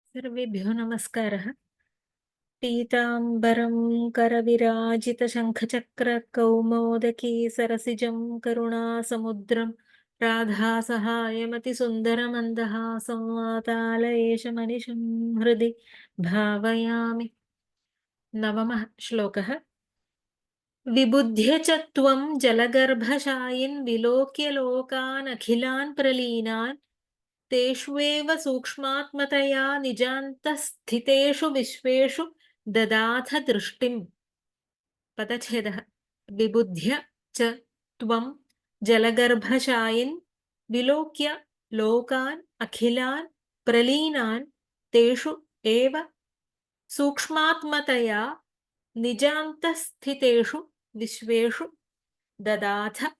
सर्वेभ्यो नमस्कारः। पीताम्बरं करविराजितशङ्खचक्रकौमोदकी सरसिजं करुणासमुद्रं राधासहायमतिसुन्दरमन्दहासं वातालयेशमनिशं हृदि भावयामि। नवमः श्लोकः। विबुध्य च त्वं जलगर्भशायिन् विलोक्य लोकानखिलान् प्रलीनान् तेष्वेव सूक्ष्मात्मतया निजान्तस्थितेषु विश्वेषु ददाथ दृष्टिम्। पदच्छेदः। विबुध्य च त्वं जलगर्भशायिन् विलोक्य लोकान् अखिलान् प्रलीनान् तेषु एव सूक्ष्मात्मतया निजान्तस्थितेषु विश्वेषु ददाथ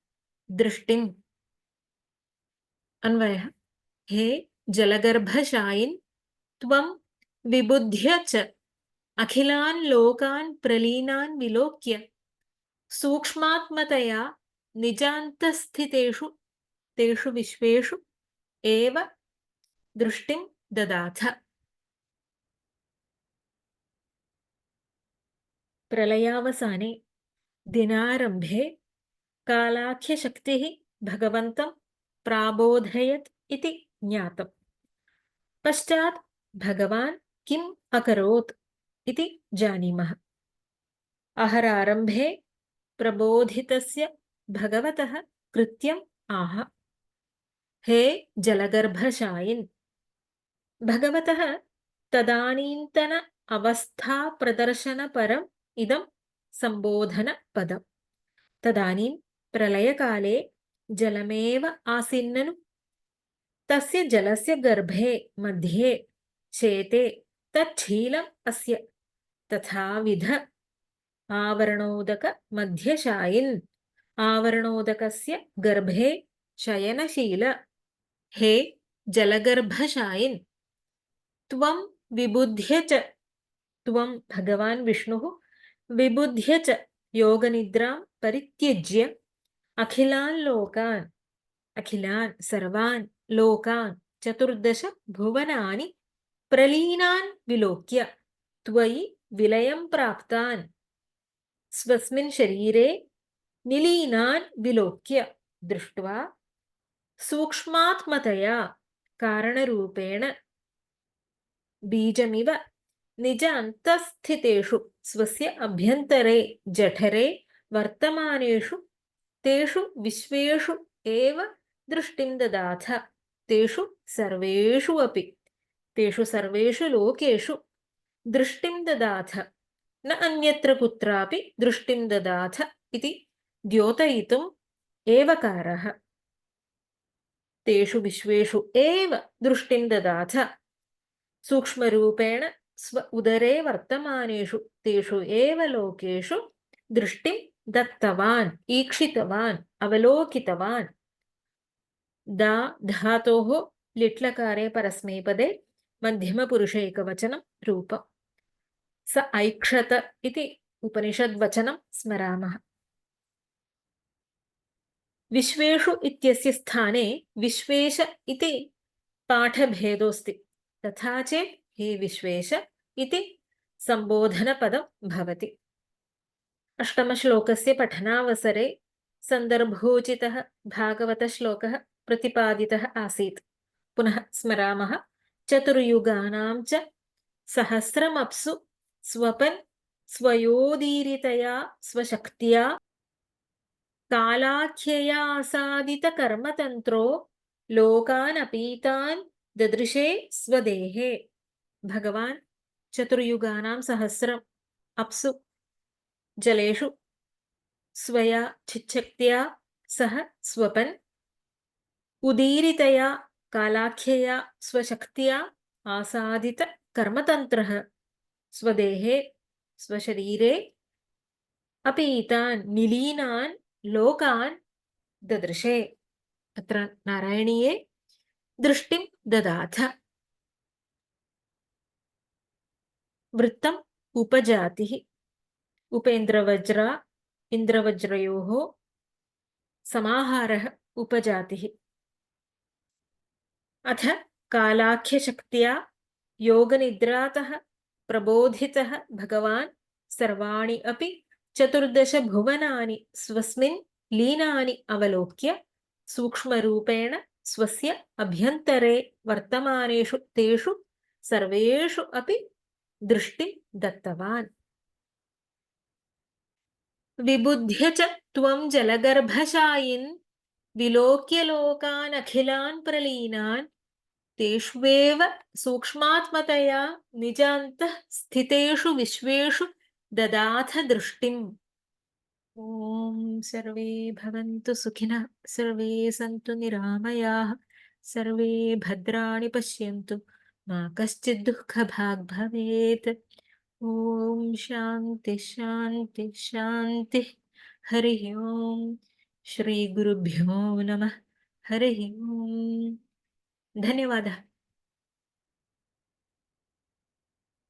दृष्टिम्। अन्वयः। हे जलगर्भशायिन् त्वं विबुध्य च अखिलान् लोकान् प्रलीनान् विलोक्य सूक्ष्मात्मतया निजान्तस्थितेषु तेषु विश्वेषु एव दृष्टिं ददाथ। प्रलयावसाने दिनारम्भे कालाख्यशक्तिः भगवन्तं प्राबोधयत् इति ज्ञातम्। पश्चात् भगवान् किम् अकरोत् इति जानीमः। अहरारम्भे प्रबोधितस्य भगवतः कृत्यम् आह। हे जलगर्भशायिन्। भगवतः तदानीन्तन अवस्थाप्रदर्शनपरम् इदं सम्बोधनपदम्। तदानीं प्रलयकाले जलमेव आसीन्ननु। तस्य जलस्य गर्भे मध्ये शेते तच्छीलम् अस्य तथाविध आवरणोदक मध्यशायिन्। आवरणोदकस्य गर्भे शयनशील। हे जलगर्भशायिन्। त्वं विबुध्य च। त्वं भगवान् विष्णुः विबुध्य च योगनिद्रां परित्यज्य अखिलान् लोकान् अखिलान् सर्वान् लोकान् 14 भुवनानि प्रलीनान् विलोक्य त्वयि विलयं प्राप्तान् स्वस्मिन् शरीरे निलीनान् विलोक्य दृष्ट्वा सूक्ष्मात्मतया कारणरूपेण बीजमिव निज अन्तःस्थितेषु स्वस्य अभ्यन्तरे जठरे वर्तमानेषु तेषु विश्वेषु एव दृष्टिं ददाथ। तेषु सर्वेषु अपि तेषु सर्वेषु लोकेषु दृष्टिं ददाथ। न अन्यत्र कुत्रापि दृष्टिं ददाथ इति द्योतयितुम् एवकारः। तेषु विश्वेषु एव दृष्टिं ददाथ। सूक्ष्मरूपेण स्व उदरे वर्तमानेषु तेषु एव लोकेषु दृष्टिं दत्तवान् ईक्षितवान् अवलोकितवान्। दा धातोः लिट्लकारे परस्मैपदे मध्यमपुरुषे एकवचनं रूपम्। स ऐक्षत इति उपनिषद्वचनं स्मरामः। विश्वेषु इत्यस्य स्थाने विश्वेश इति पाठभेदोऽस्ति। तथा चेत् हे विश्वेश इति सम्बोधनपदं भवति। अष्टमश्लोकस्य पठनावसरे सन्दर्भोचितः भागवतश्लोकः प्रतिपादितः आसीत्। पुनः स्मरामः। चतुर्युगानां च सहस्रमप्सु स्वपन् स्वयोदीरितया स्वशक्त्या कालाख्ययासादितकर्मतन्त्रो लोकानपीतान् ददृशे स्वदेहे। भगवान् चतुर्युगानां सहस्रम् अप्सु जलेषु स्वया चिच्छक्त्या सह स्वपन् उदीरितया कालाख्यया स्वशक्त्या आसादित कर्मतन्त्रः स्वदेहे स्वशरीरे अपीतान् निलीनान् लोकान् ददृशे। अत्र नारायणीये दृष्टिं ददाथ। वृत्तम् उपजातिः। उपेन्द्रवज्र इन्द्रवज्रयोः समाहारः उपजातिः। अथ कालाख्यशक्त्या योगनिद्रातः प्रबोधितः भगवान् सर्वाणि अपि 14 भुवनानि स्वस्मिन् लीनानि अवलोक्य सूक्ष्मरूपेण स्वस्य अभ्यन्तरे वर्तमानेषु तेषु सर्वेषु अपि दृष्टिं दत्तवान्। विबुध्य च त्वं जलगर्भशायिन् विलोक्य लोकान् अखिलान् प्रलीनान् तेष्वेव सूक्ष्मात्मतया निजान्तः स्थितेषु विश्वेषु ददाथ दृष्टिम्। ॐ सर्वे भवन्तु सुखिनः, सर्वे सन्तु निरामयाः, सर्वे भद्राणि पश्यन्तु, मा कश्चित् दुःखभाग् भवेत्। ॐ शान्ति शान्ति शान्तिः। हरिः ॐ। श्रीगुरुभ्यो नमः। हरिः ॐ। धन्यवादः।